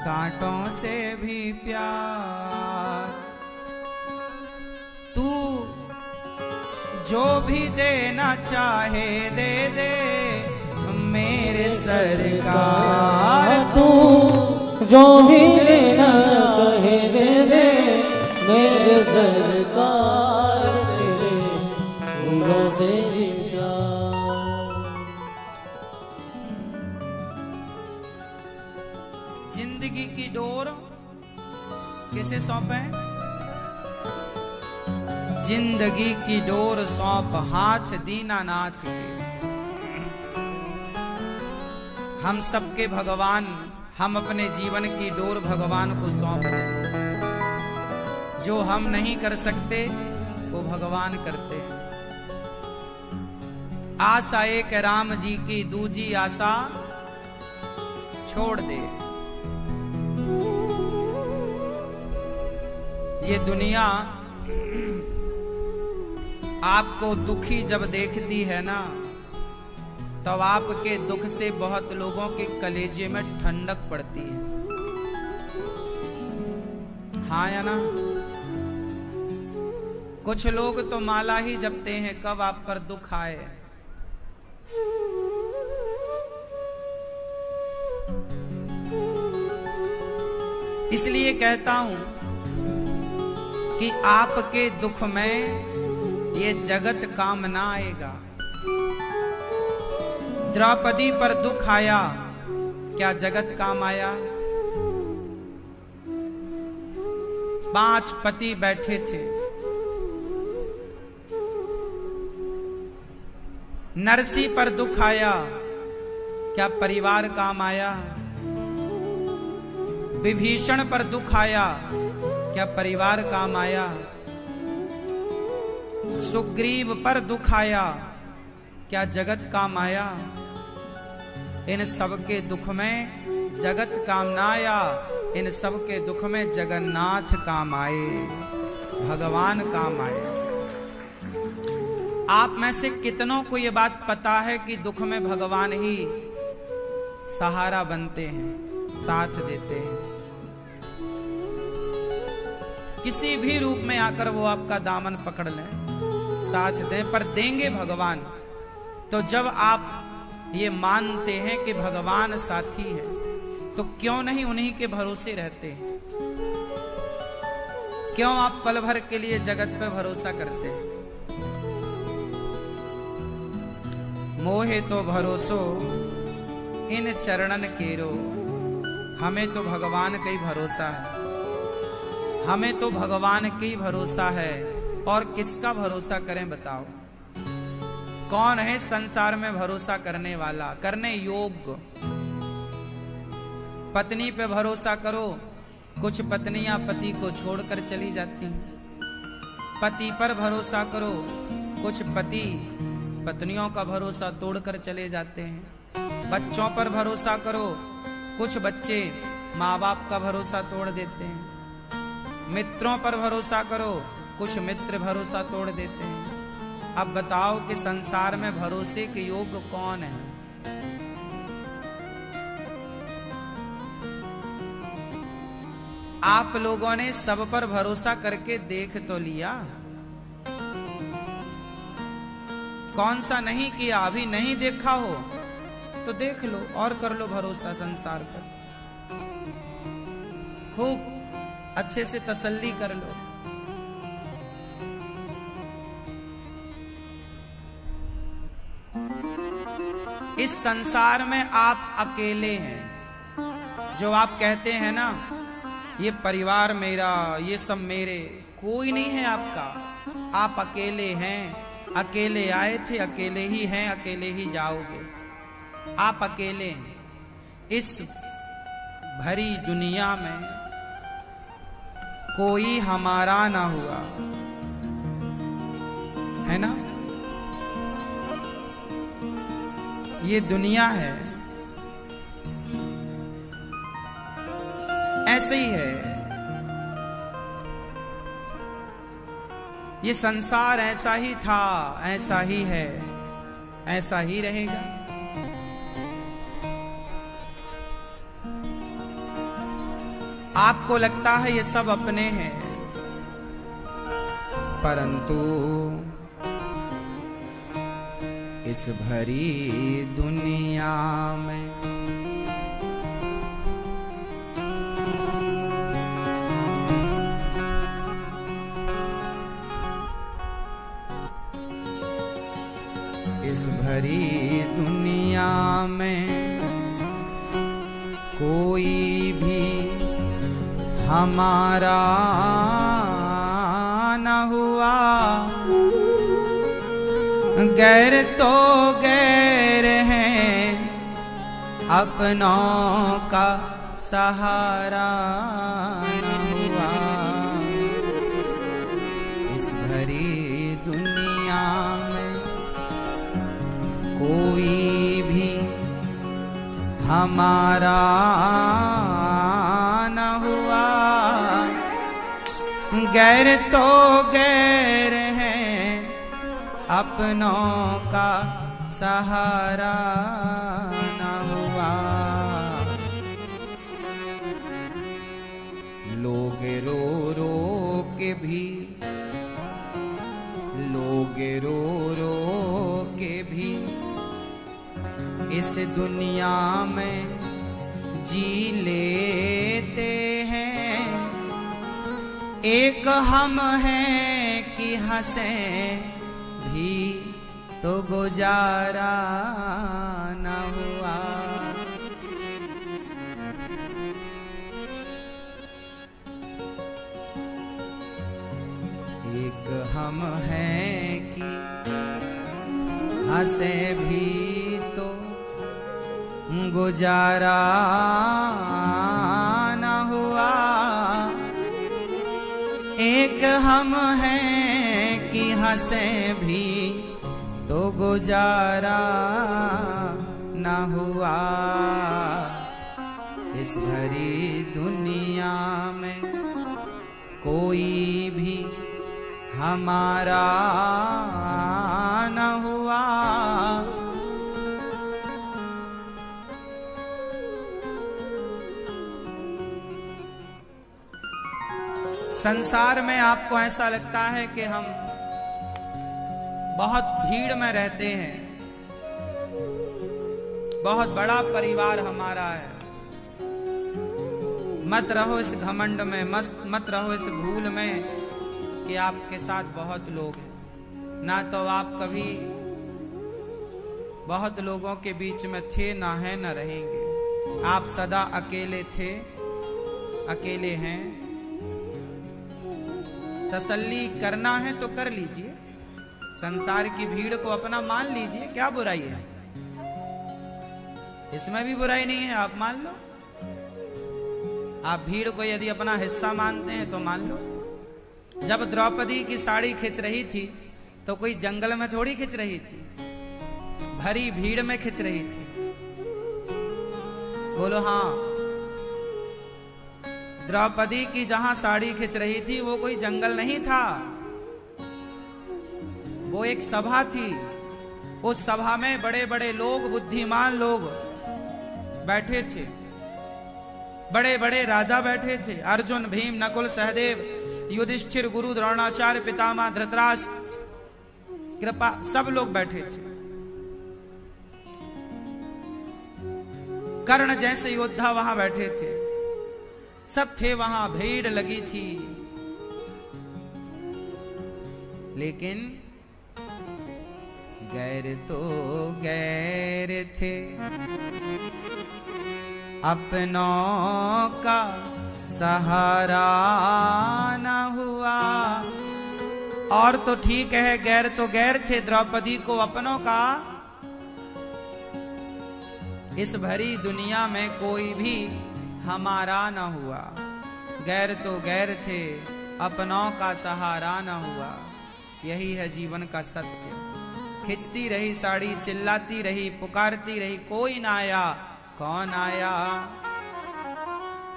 कांटों से भी प्यार। तू जो भी देना चाहे दे दे मेरे सरकार। तू जो भी देना चाहे दे दे मेरे सरकार, तेरे फूलों से भी प्यार। जिंदगी की डोर किसे सौंपे? जिंदगी की डोर सौंप हाथ दीनानाथ के। हम सबके भगवान, हम अपने जीवन की डोर भगवान को सौंप दें। जो हम नहीं कर सकते वो भगवान करते हैं। आशा एक राम जी की, दूजी आशा छोड़ दे। ये दुनिया आपको दुखी जब देखती है ना, तब आपके दुख से बहुत लोगों के कलेजे में ठंडक पड़ती है। हाँ या ना? कुछ लोग तो माला ही जपते हैं कब आप पर दुख आए। इसलिए कहता हूं कि आपके दुख में ये जगत काम ना आएगा। द्रौपदी पर दुख आया, क्या जगत काम आया? 5 पति बैठे थे। नरसी पर दुख आया, क्या परिवार काम आया? विभीषण पर दुख आया, क्या परिवार काम आया? सुग्रीव पर दुख आया, क्या जगत काम आया? इन सबके दुख में जगत काम ना आया, इन सबके दुख में जगन्नाथ काम आए, भगवान काम आए। आप में से कितनों को ये बात पता है कि दुख में भगवान ही सहारा बनते हैं, साथ देते हैं। किसी भी रूप में आकर वो आपका दामन पकड़ लें, साथ दें, पर देंगे भगवान। तो जब आप ये मानते हैं कि भगवान साथी है, तो क्यों नहीं उन्हीं के भरोसे रहते हैं? क्यों आप पल भर के लिए जगत पे भरोसा करते हैं? मोहे तो भरोसो इन चरणन केरो। हमें तो भगवान का ही भरोसा है, हमें तो भगवान का ही भरोसा है। और किसका भरोसा करें बताओ? कौन है संसार में भरोसा करने वाला, करने योग्य? पत्नी पे भरोसा करो, कुछ पत्नियां पति को छोड़कर चली जाती हैं। पति पर भरोसा करो, कुछ पति पत्नियों का भरोसा तोड़कर चले जाते हैं। बच्चों पर भरोसा करो, कुछ बच्चे माँ बाप का भरोसा तोड़ देते हैं। मित्रों पर भरोसा करो, कुछ मित्र भरोसा तोड़ देते हैं। अब बताओ कि संसार में भरोसे के योग्य कौन है? आप लोगों ने सब पर भरोसा करके देख तो लिया, कौन सा नहीं किया? अभी नहीं देखा हो तो देख लो और कर लो भरोसा संसार पर। खूब अच्छे से तसल्ली कर लो। इस संसार में आप अकेले हैं। जो आप कहते हैं ना, ये परिवार मेरा, ये सब मेरे, कोई नहीं है आपका। आप अकेले हैं, अकेले आए थे, अकेले ही हैं, अकेले ही जाओगे। आप अकेले हैं। इस भरी दुनिया में कोई हमारा ना हुआ, है ना? ये दुनिया है, ऐसे ही है। ये संसार ऐसा ही था, ऐसा ही है, ऐसा ही रहेगा। आपको लगता है ये सब अपने हैं, परंतु इस भरी दुनिया में इस भरी दुनिया में कोई भी हमारा न हुआ, गैर तो गैर हैं, अपनों का सहारा न हुआ। इस भरी दुनिया में कोई भी हमारा न हुआ, गैर तो गैर हैं, अपनों का सहारा न हुआ। लोग रो रो के भी, लोग रो रो के भी इस दुनिया में जी लेते हैं। एक हम हैं कि हंसें भी तो गुजारा न हुआ। एक हम हैं कि हंसें भी तो गुजारा न हुआ। एक हम हैं कि हंसें भी तो गुजारा न हुआ। इस भरी दुनिया में कोई भी हमारा न हुआ। संसार में आपको ऐसा लगता है कि हम बहुत भीड़ में रहते हैं, बहुत बड़ा परिवार हमारा है। मत रहो इस घमंड में, मत रहो इस भूल में कि आपके साथ बहुत लोग हैं। ना तो आप कभी बहुत लोगों के बीच में थे, ना है, ना रहेंगे। आप सदा अकेले थे, अकेले हैं। तसल्ली करना है तो कर लीजिए, संसार की भीड़ को अपना मान लीजिए, क्या बुराई है? इसमें भी बुराई नहीं है, आप मान लो। आप भीड़ को यदि अपना हिस्सा मानते हैं तो मान लो। जब द्रौपदी की साड़ी खिंच रही थी तो कोई जंगल में थोड़ी खिंच रही थी, भरी भीड़ में खिंच रही थी। बोलो हाँ। द्रौपदी की जहां साड़ी खिंच रही थी वो कोई जंगल नहीं था, वो एक सभा थी। उस सभा में बड़े बड़े लोग, बुद्धिमान लोग बैठे थे, बड़े बड़े राजा बैठे थे। अर्जुन, भीम, नकुल, सहदेव, युधिष्ठिर, गुरु द्रोणाचार्य, पितामह धृतराष्ट्र, कृपा, सब लोग बैठे थे। कर्ण जैसे योद्धा वहां बैठे थे, सब थे वहां, भीड़ लगी थी। लेकिन गैर तो गैर थे, अपनों का सहारा न हुआ। और तो ठीक है, गैर तो गैर थे, द्रौपदी को अपनों का। इस भरी दुनिया में कोई भी हमारा न हुआ। गैर तो गैर थे, अपनों का सहारा न हुआ। यही है जीवन का सत्य। खिंचती रही साड़ी, चिल्लाती रही, पुकारती रही, कोई ना आया। कौन आया?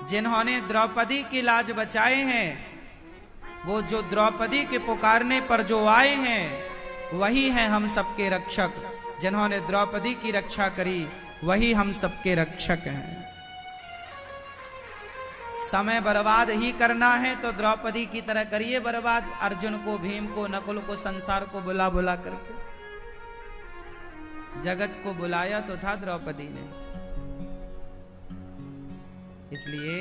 जिन्होंने द्रौपदी की लाज बचाए हैं, वो जो द्रौपदी के पुकारने पर जो आए हैं, वही हैं हम सबके रक्षक। जिन्होंने द्रौपदी की रक्षा करी, वही हम सबके रक्षक हैं। समय बर्बाद ही करना है तो द्रौपदी की तरह करिए बर्बाद, अर्जुन को, भीम को, नकुल को, संसार को बुला बुला करके। जगत को बुलाया तो था द्रौपदी ने। इसलिए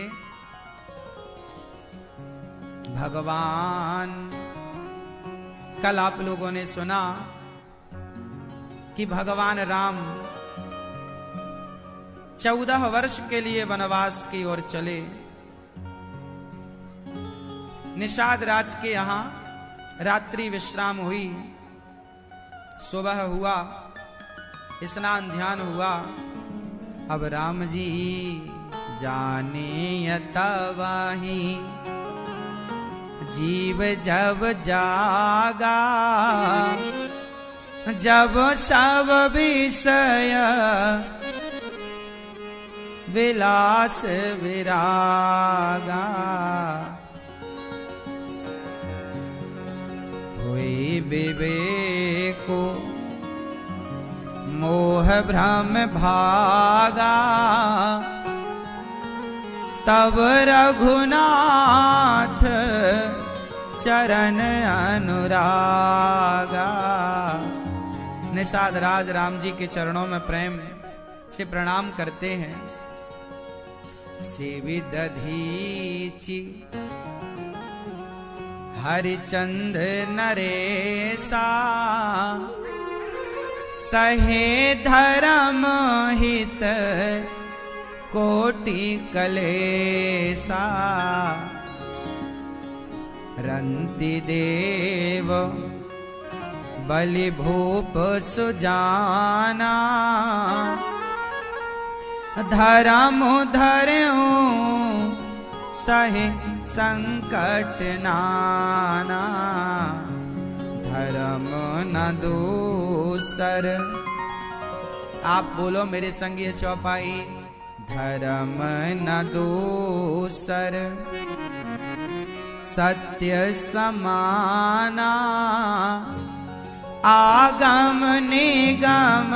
भगवान, कल आप लोगों ने सुना कि भगवान राम 14 वर्ष के लिए वनवास की ओर चले। निषाद राज के यहां रात्रि विश्राम हुई, सुबह हुआ, स्नान ध्यान हुआ। अब राम जी जाने यतवाही, जीव जब जागा, जब सब विषय विलास विरागा, हुई विवेको मोह भ्रम भागा, तब रघुनाथ चरण अनुरागा। निषाद राज राम जी के चरणों में प्रेम से प्रणाम करते हैं। सेवित दधीचि हरिचंद नरेसा, सहे धर्म हित कोटि कलेसा, रंति देव बलि भूप सुजाना, धर्म धर्यो सहे संकट नाना, धर्म न दूसर। आप बोलो मेरे संग ये चौपाई, धर्म न दूसर सत्य समाना, आगम निगम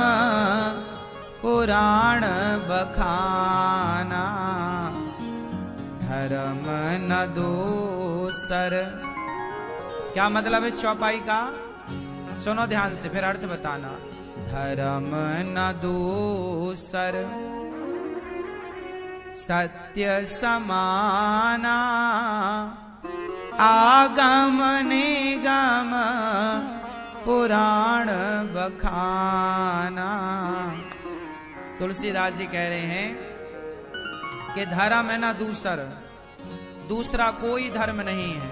पुराण बखाना, धर्म न दूसर। क्या मतलब है इस चौपाई का? सुनो ध्यान से, फिर अर्थ बताना। धर्म न दूसर सत्य समाना, आगम निगम पुराण बखाना। तुलसीदास जी कह रहे हैं कि धर्म है ना दूसरा कोई धर्म नहीं है।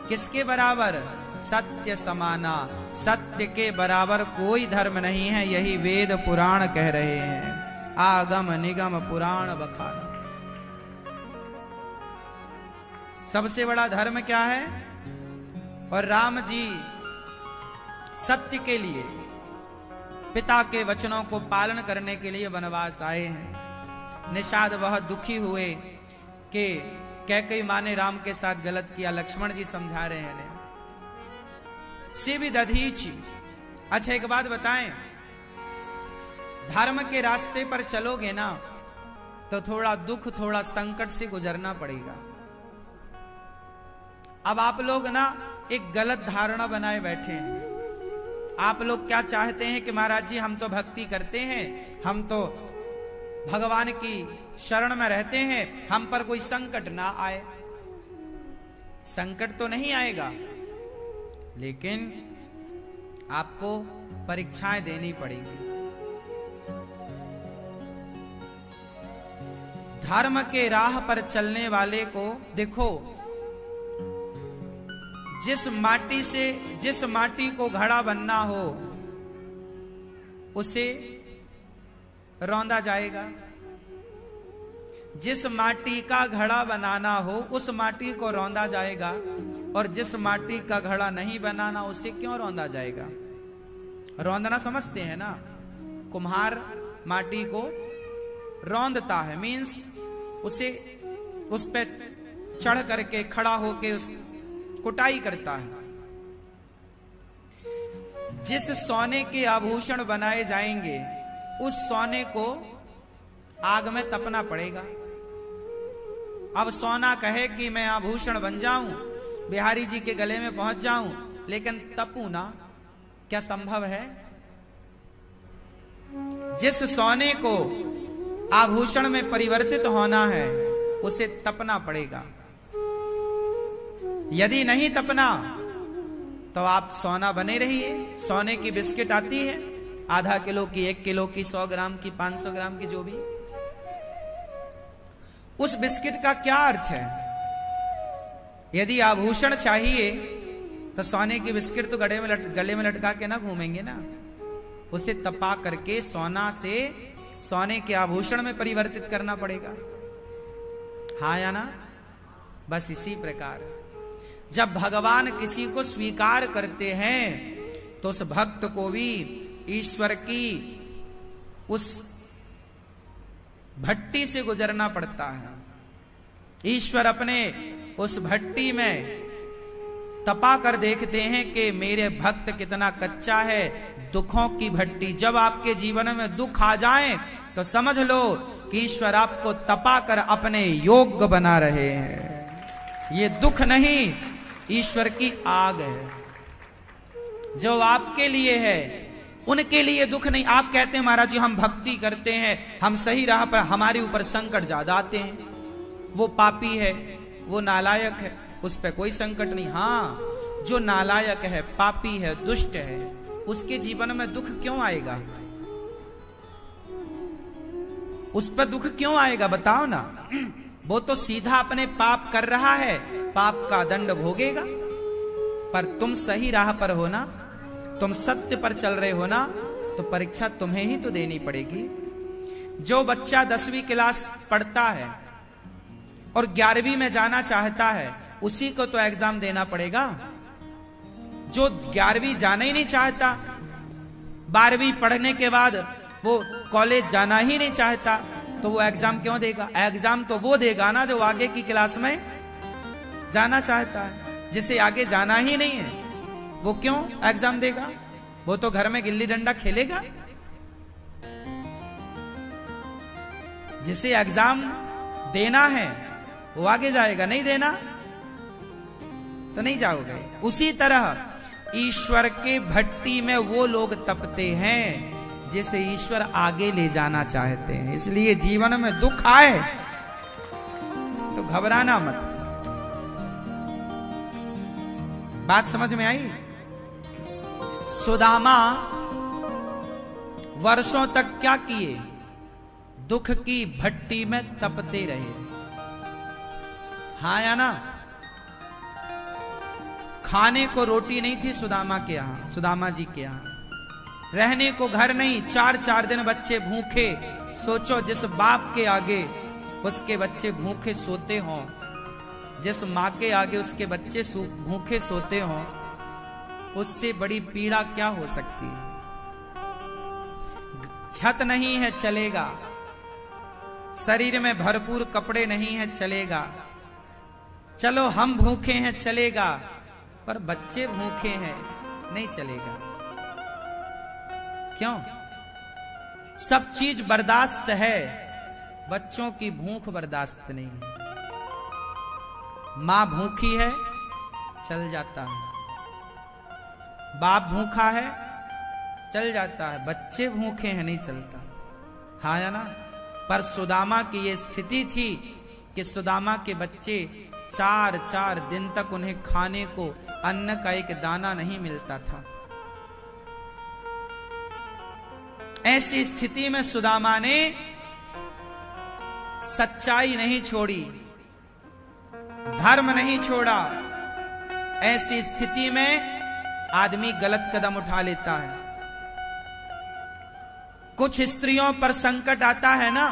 किसके बराबर? सत्य समाना, सत्य के बराबर कोई धर्म नहीं है। यही वेद पुराण कह रहे हैं। आगम निगम पुराण बखाना। सबसे बड़ा धर्म क्या है? और राम जी सत्य के लिए, पिता के वचनों को पालन करने के लिए वनवास आए हैं। निषाद बहुत दुखी हुए कि कैकेयी माँ ने राम के साथ गलत किया। लक्ष्मण जी समझा रहे हैं से भी दधीचि। अच्छा एक बात बताएं, धर्म के रास्ते पर चलोगे ना तो थोड़ा दुख, थोड़ा संकट से गुजरना पड़ेगा। अब आप लोग ना एक गलत धारणा बनाए बैठे हैं। आप लोग क्या चाहते हैं कि महाराज जी हम तो भक्ति करते हैं, हम तो भगवान की शरण में रहते हैं, हम पर कोई संकट ना आए। संकट तो नहीं आएगा, लेकिन आपको परीक्षाएं देनी पड़ेगी। धर्म के राह पर चलने वाले को देखो, जिस माटी को घड़ा बनना हो उसे रौंदा जाएगा। जिस माटी का घड़ा बनाना हो उस माटी को रौंदा जाएगा, और जिस माटी का घड़ा नहीं बनाना उसे क्यों रौंदा जाएगा? रौंदना समझते हैं ना? कुम्हार माटी को रौंदता है, मीन्स उसे उस पे चढ़ करके खड़ा होके उस कुटाई करता है। जिस सोने के आभूषण बनाए जाएंगे उस सोने को आग में तपना पड़ेगा। अब सोना कहे कि मैं आभूषण बन जाऊं, बिहारी जी के गले में पहुंच जाऊं, लेकिन तपू ना, क्या संभव है? जिस सोने को आभूषण में परिवर्तित होना है उसे तपना पड़ेगा। यदि नहीं तपना तो आप सोना बने रहिए। सोने की बिस्किट आती है, आधा किलो की, 1 किलो की, 100 ग्राम की, 500 ग्राम की, जो भी। उस बिस्किट का क्या अर्थ है? यदि आभूषण चाहिए तो सोने की बिस्किट तो गले में लटका के ना घूमेंगे ना, उसे तपा करके सोना से सोने के आभूषण में परिवर्तित करना पड़ेगा। हाँ या ना? बस इसी प्रकार जब भगवान किसी को स्वीकार करते हैं तो उस भक्त को भी ईश्वर की उस भट्टी से गुजरना पड़ता है। ईश्वर अपने उस भट्टी में तपा कर देखते हैं कि मेरे भक्त कितना कच्चा है। दुखों की भट्टी, जब आपके जीवन में दुख आ जाए तो समझ लो कि ईश्वर आपको तपा कर अपने योग्य बना रहे हैं। ये दुख नहीं, ईश्वर की आग है जो आपके लिए है, उनके लिए दुख नहीं। आप कहते हैं महाराज जी हम भक्ति करते हैं, हम सही राह पर, हमारे ऊपर संकट ज्यादा आते हैं, वो पापी है, वो नालायक है, उस पर कोई संकट नहीं। हाँ, जो नालायक है, पापी है, दुष्ट है, उसके जीवन में दुख क्यों आएगा? उस पर दुख क्यों आएगा बताओ ना? वो तो सीधा अपने पाप कर रहा है, पाप का दंड भोगेगा। पर तुम सही राह पर हो ना, तुम सत्य पर चल रहे हो ना, तो परीक्षा तुम्हें ही तो देनी पड़ेगी। जो बच्चा 10वीं क्लास पढ़ता है और 11वीं में जाना चाहता है, उसी को तो एग्जाम देना पड़ेगा। जो 11वीं जाना ही नहीं चाहता, 12वीं पढ़ने के बाद वो कॉलेज जाना ही नहीं चाहता, तो वो एग्जाम क्यों देगा? एग्जाम तो वो देगा ना जो आगे की क्लास में जाना चाहता है। जिसे आगे जाना ही नहीं है वो क्यों एग्जाम देगा? वो तो घर में गिल्ली डंडा खेलेगा। जिसे एग्जाम देना है वो आगे जाएगा, नहीं देना तो नहीं जाओगे। उसी तरह ईश्वर के भट्टी में वो लोग तपते हैं जिसे ईश्वर आगे ले जाना चाहते हैं। इसलिए जीवन में दुख आए तो घबराना मत। बात समझ में आई? सुदामा वर्षों तक क्या किए? दुख की भट्टी में तपते रहे। हाँ या ना? खाने को रोटी नहीं थी सुदामा के यहां, सुदामा जी के यहां। रहने को घर नहीं, 4-4 दिन बच्चे भूखे। सोचो, जिस बाप के आगे उसके बच्चे भूखे सोते हों, जिस माँ के आगे उसके बच्चे भूखे सोते हों, उससे बड़ी पीड़ा क्या हो सकती है? छत नहीं है चलेगा, शरीर में भरपूर कपड़े नहीं है चलेगा, चलो हम भूखे हैं चलेगा, पर बच्चे भूखे हैं नहीं चलेगा। क्यों? सब चीज बर्दाश्त है, बच्चों की भूख बर्दाश्त नहीं है। मां भूखी है चल जाता है, बाप भूखा है चल जाता है, बच्चे भूखे हैं नहीं चलता। हाँ या ना? पर सुदामा की ये स्थिति थी कि सुदामा के बच्चे 4-4 दिन तक उन्हें खाने को अन्न का एक दाना नहीं मिलता था। ऐसी स्थिति में सुदामा ने सच्चाई नहीं छोड़ी, धर्म नहीं छोड़ा। ऐसी स्थिति में आदमी गलत कदम उठा लेता है। कुछ स्त्रियों पर संकट आता है ना,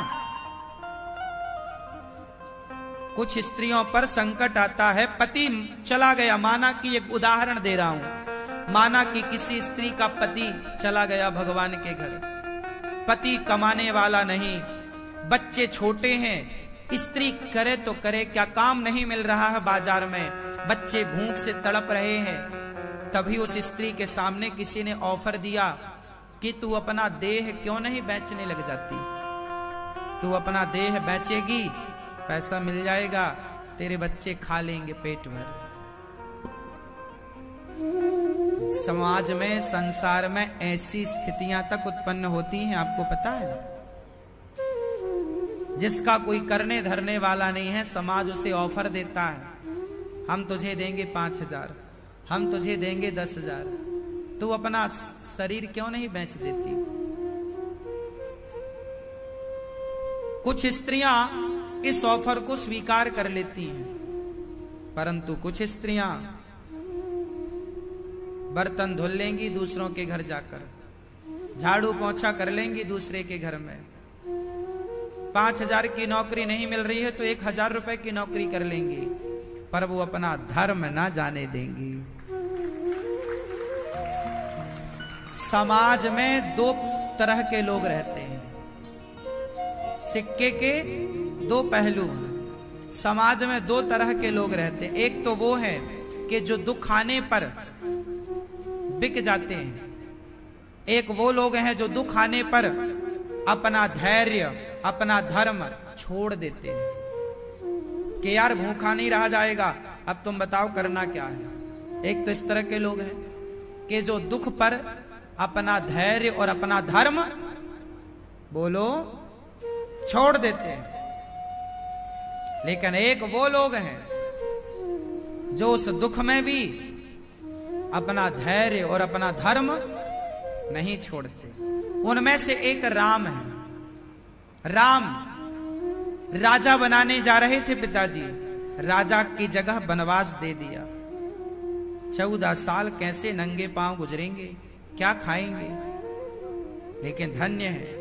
कुछ स्त्रियों पर संकट आता है। पति चला गया, माना कि एक उदाहरण दे रहा हूं, माना कि किसी स्त्री का पति चला गया भगवान के घर, पति कमाने वाला नहीं, बच्चे छोटे हैं, स्त्री करे तो करे क्या, काम नहीं मिल रहा है बाजार में, बच्चे भूख से तड़प रहे हैं। तभी उस स्त्री के सामने किसी ने ऑफर दिया कि तू अपना देह क्यों नहीं बेचने लग जाती? तू अपना देह बेचेगी पैसा मिल जाएगा, तेरे बच्चे खा लेंगे पेट भर। समाज में, संसार में ऐसी स्थितियां तक उत्पन्न होती हैं, आपको पता है। जिसका कोई करने धरने वाला नहीं है, समाज उसे ऑफर देता है, हम तुझे देंगे 5,000, हम तुझे देंगे 10,000, तू अपना शरीर क्यों नहीं बेच देती। कुछ स्त्रियां इस ऑफर को स्वीकार कर लेती हैं, परंतु कुछ स्त्रियां बर्तन धुल लेंगी दूसरों के घर जाकर, झाड़ू पोंछा कर लेंगी दूसरे के घर में। 5,000 की नौकरी नहीं मिल रही है तो 1,000 रुपए की नौकरी कर लेंगी, पर वो अपना धर्म ना जाने देंगी। समाज में दो तरह के लोग रहते हैं, सिक्के के दो पहलू हैं। समाज में दो तरह के लोग रहते हैं। एक तो वो है कि जो दुख आने पर बिक जाते हैं, एक वो लोग हैं जो दुख आने पर अपना धैर्य, अपना धर्म छोड़ देते हैं कि यार भूखा नहीं रहा जाएगा, अब तुम बताओ करना क्या है। एक तो इस तरह के लोग हैं कि जो दुख पर अपना धैर्य और अपना धर्म बोलो छोड़ देते हैं। लेकिन एक वो लोग हैं जो उस दुख में भी अपना धैर्य और अपना धर्म नहीं छोड़ते। उनमें से एक राम है। राम राजा बनाने जा रहे थे पिताजी, राजा की जगह वनवास दे दिया। 14 साल कैसे नंगे पांव गुजरेंगे, क्या खाएंगे। लेकिन धन्य है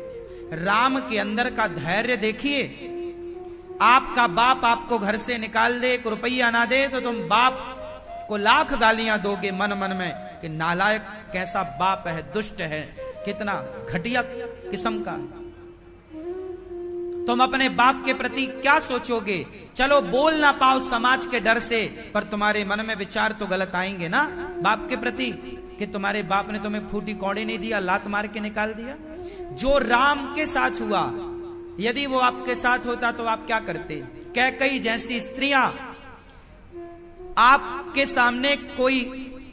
राम के अंदर का धैर्य। देखिए, आपका बाप आपको घर से निकाल दे, 1 रुपया ना दे तो तुम बाप को लाख गालियां दोगे मन मन में कि नालायक कैसा बाप है, दुष्ट है, कितना घटिया किस्म का। तुम अपने बाप के प्रति क्या सोचोगे। चलो बोल ना पाओ समाज के डर से, पर तुम्हारे मन में विचार तो गलत आएंगे ना बाप के प्रति, कि तुम्हारे बाप ने तुम्हें फूटी कौड़ी नहीं दिया, लात मार के निकाल दिया। जो राम के साथ हुआ, यदि वो आपके साथ होता तो आप क्या करते। कैकई जैसी स्त्रियां आपके सामने कोई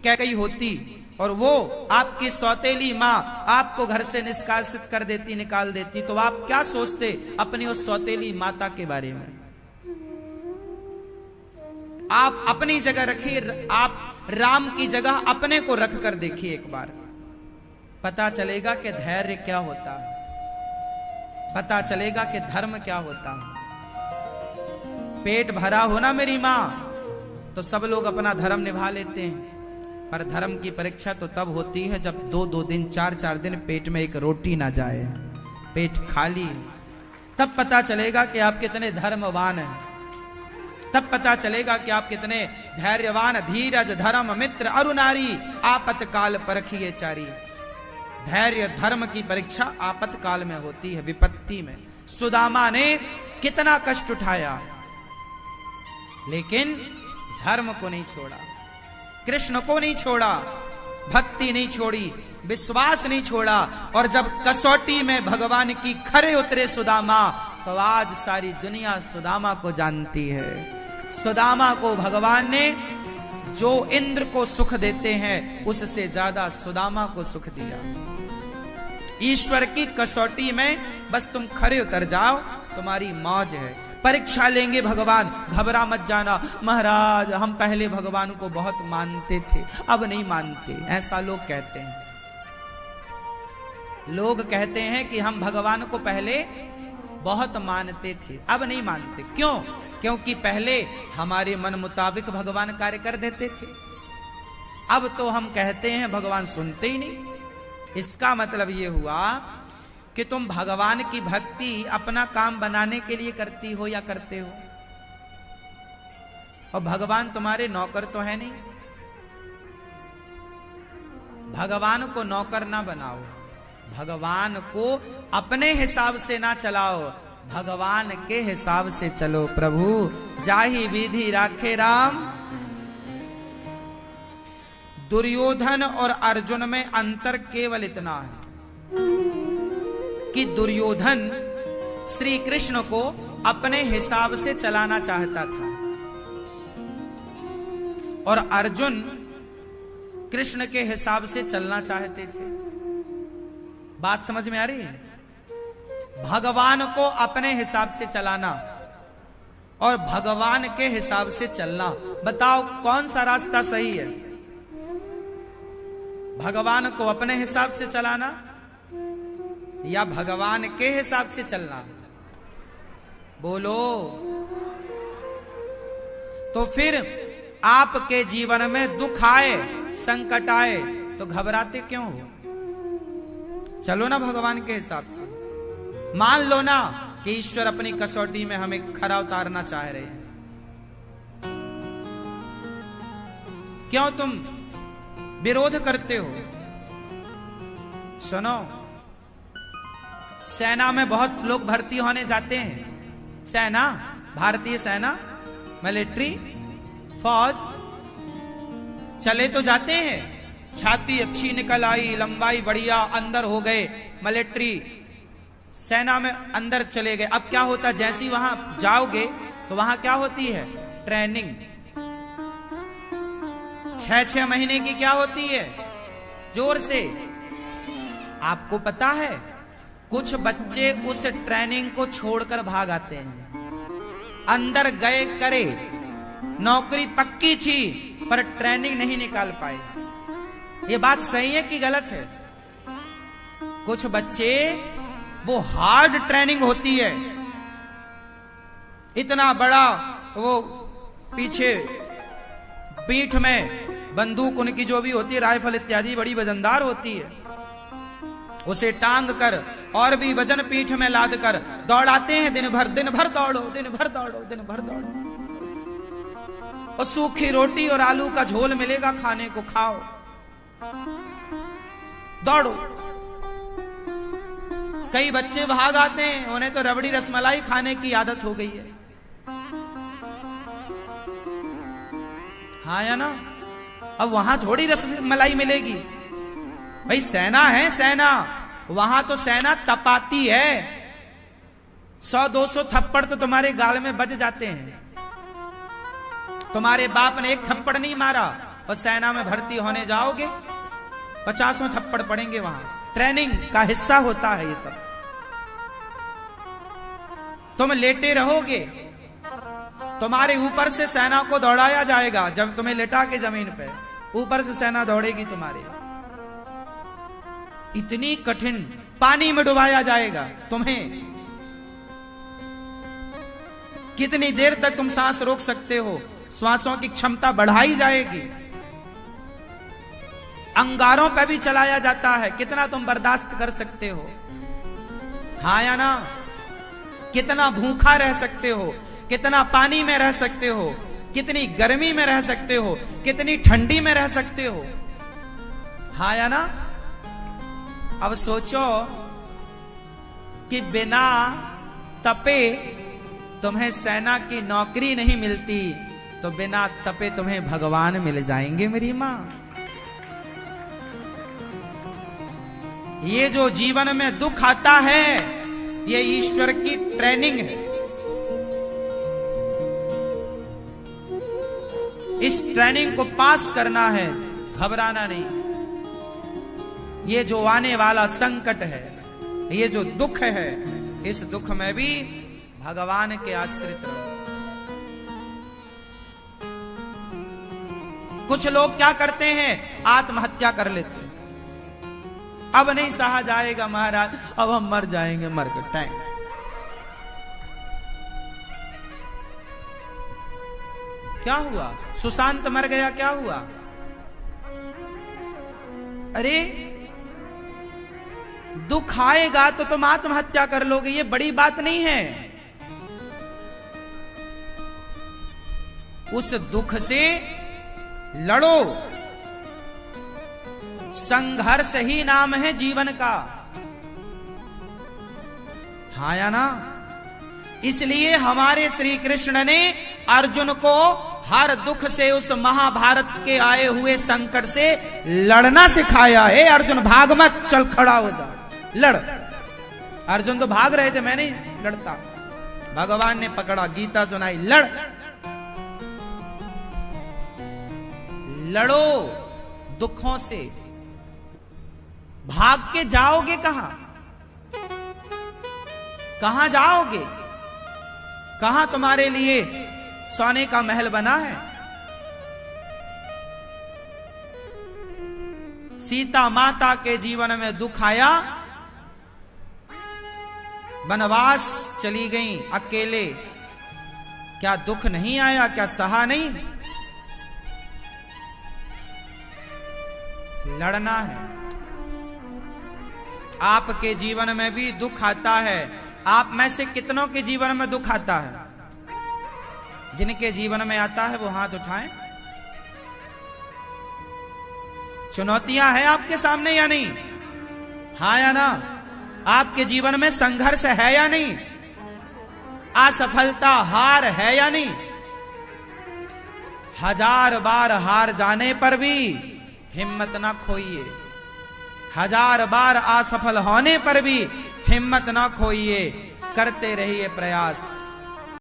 कैकई होती और वो आपकी सौतेली मां आपको घर से निष्कासित कर देती, निकाल देती, तो आप क्या सोचते अपनी उस सौतेली माता के बारे में। आप अपनी जगह रखिए, आप राम की जगह अपने को रख कर देखिए एक बार, पता चलेगा कि धैर्य क्या होता है, पता चलेगा कि धर्म क्या होता है। पेट भरा हो ना मेरी मां तो सब लोग अपना धर्म निभा लेते हैं, पर धर्म की परीक्षा तो तब होती है जब 2-2 दिन 4-4 दिन पेट में एक रोटी ना जाए, पेट खाली, तब पता चलेगा कि आप कितने धर्मवान हैं, तब पता चलेगा कि आप कितने धैर्यवान। धीरज धर्म मित्र अरुनारी, आपतकाल परखिए चारी। धैर्य धर्म की परीक्षा आपतकाल में होती है, विपत्ति में। सुदामा ने कितना कष्ट उठाया लेकिन धर्म को नहीं छोड़ा, कृष्ण को नहीं छोड़ा, भक्ति नहीं छोड़ी, विश्वास नहीं छोड़ा। और जब कसौटी में भगवान की खरे उतरे सुदामा, तो आज सारी दुनिया सुदामा को जानती है। सुदामा को भगवान ने जो इंद्र को सुख देते हैं उससे ज्यादा सुदामा को सुख दिया। ईश्वर की कसौटी में बस तुम खरे उतर जाओ, तुम्हारी मौज है। परीक्षा लेंगे भगवान, घबरा मत जाना। महाराज हम पहले भगवान को बहुत मानते थे, अब नहीं मानते, ऐसा लोग कहते हैं। लोग कहते हैं कि हम भगवान को पहले बहुत मानते थे, अब नहीं मानते। क्यों? क्योंकि पहले हमारे मन मुताबिक भगवान कार्य कर देते थे, अब तो हम कहते हैं भगवान सुनते ही नहीं। इसका मतलब ये हुआ कि तुम भगवान की भक्ति अपना काम बनाने के लिए करती हो या करते हो, और भगवान तुम्हारे नौकर तो है नहीं। भगवान को नौकर ना बनाओ, भगवान को अपने हिसाब से ना चलाओ, भगवान के हिसाब से चलो। प्रभु जाहि विधि राखे राम। दुर्योधन और अर्जुन में अंतर केवल इतना है कि दुर्योधन श्री कृष्ण को अपने हिसाब से चलाना चाहता था और अर्जुन कृष्ण के हिसाब से चलना चाहते थे। बात समझ में आ रही है? भगवान को अपने हिसाब से चलाना और भगवान के हिसाब से चलना, बताओ कौन सा रास्ता सही है? भगवान को अपने हिसाब से चलाना या भगवान के हिसाब से चलना? बोलो। तो फिर आपके जीवन में दुख आए, संकट आए तो घबराते क्यों हो? चलो ना भगवान के हिसाब से। मान लो ना कि ईश्वर अपनी कसौटी में हमें खरा उतारना चाह रहे हैं, क्यों तुम विरोध करते हो? सुनो, सेना में बहुत लोग भर्ती होने जाते हैं। सेना, भारतीय सेना, मिलिट्री, फौज, चले तो जाते हैं, छाती अच्छी निकल आई, लंबाई बढ़िया, अंदर हो गए, मिलिट्री सेना में अंदर चले गए। अब क्या होता, जैसी वहां जाओगे तो वहां क्या होती है? ट्रेनिंग। 6-6 महीने की क्या होती है? जोर से। आपको पता है कुछ बच्चे उस ट्रेनिंग को छोड़कर भाग आते हैं। अंदर गए करे, नौकरी पक्की थी पर ट्रेनिंग नहीं निकाल पाए। ये बात सही है कि गलत है? कुछ बच्चे, वो हार्ड ट्रेनिंग होती है, इतना बड़ा वो पीछे पीठ में बंदूक उनकी जो भी होती है, राइफल इत्यादि बड़ी वजनदार होती है, उसे टांग कर और भी वजन पीठ में लाद कर दौड़ाते हैं। दिन भर दौड़ो, दिन भर दौड़ो, दिन भर दौड़ो। और सूखी रोटी और आलू का झोल मिलेगा खाने को, खाओ, दौड़ो। कई बच्चे भाग आते हैं, उन्हें तो रबड़ी रसमलाई खाने की आदत हो गई है। हाँ या ना? अब वहां थोड़ी रसमलाई मिलेगी भाई, सेना है सेना, वहां तो सेना तपाती है। 100-200 थप्पड़ तो तुम्हारे गाल में बज जाते हैं। तुम्हारे बाप ने एक थप्पड़ नहीं मारा और सेना में भर्ती होने जाओगे 50 थप्पड़ पड़ेंगे। वहां ट्रेनिंग का हिस्सा होता है ये सब। तुम लेटे रहोगे, तुम्हारे ऊपर से सेना को दौड़ाया जाएगा। जब तुम्हें लेटा के जमीन पे, ऊपर से सेना दौड़ेगी तुम्हारे। इतनी कठिन, पानी में डुबाया जाएगा तुम्हें। कितनी देर तक तुम सांस रोक सकते हो? श्वासों की क्षमता बढ़ाई जाएगी। अंगारों पर भी चलाया जाता है, कितना तुम बर्दाश्त कर सकते हो? हाँ या ना? कितना भूखा रह सकते हो, कितना पानी में रह सकते हो, कितनी गर्मी में रह सकते हो, कितनी ठंडी में रह सकते हो? हाँ या ना? अब सोचो कि बिना तपे तुम्हें सेना की नौकरी नहीं मिलती, तो बिना तपे तुम्हें भगवान मिल जाएंगे मेरी मां। ये जो जीवन में दुख आता है, ये ईश्वर की ट्रेनिंग है। इस ट्रेनिंग को पास करना है, घबराना नहीं। ये जो आने वाला संकट है, ये जो दुख है, इस दुख में भी भगवान के आश्रित रहो। कुछ लोग क्या करते हैं? आत्महत्या कर लेते हैं। अब नहीं सहा जाएगा महाराज, अब हम मर जाएंगे, मर के टाइम। क्या हुआ? सुशांत मर गया, क्या हुआ? अरे दुख आएगा तो तुम आत्महत्या कर लोगे, ये बड़ी बात नहीं है। उस दुख से लड़ो। संघर्ष ही नाम है जीवन का। हाँ या ना? इसलिए हमारे श्री कृष्ण ने अर्जुन को हर दुख से, उस महाभारत के आए हुए संकट से लड़ना सिखाया है। अर्जुन भाग मत, चल खड़ा हो जा, लड़। अर्जुन तो भाग रहे थे, मैं नहीं लड़ता, भगवान ने पकड़ा, गीता सुनाई, लड़, लड़ो दुखों से, भाग के जाओगे कहां? कहां जाओगे? कहां तुम्हारे लिए सोने का महल बना है? सीता माता के जीवन में दुख आया, वनवास चली गई अकेले, क्या दुख नहीं आया? क्या सहा नहीं? लड़ना है। आपके जीवन में भी दुख आता है। आप में से कितनों के जीवन में दुख आता है? जिनके जीवन में आता है वो हाथ उठाएं। चुनौतियां हैं आपके सामने या नहीं? हाँ या ना? आपके जीवन में संघर्ष है या नहीं? असफलता, हार है या नहीं? 1000 बार हार जाने पर भी हिम्मत ना खोइए, 1000 बार असफल होने पर भी हिम्मत ना खोइए, करते रहिए प्रयास।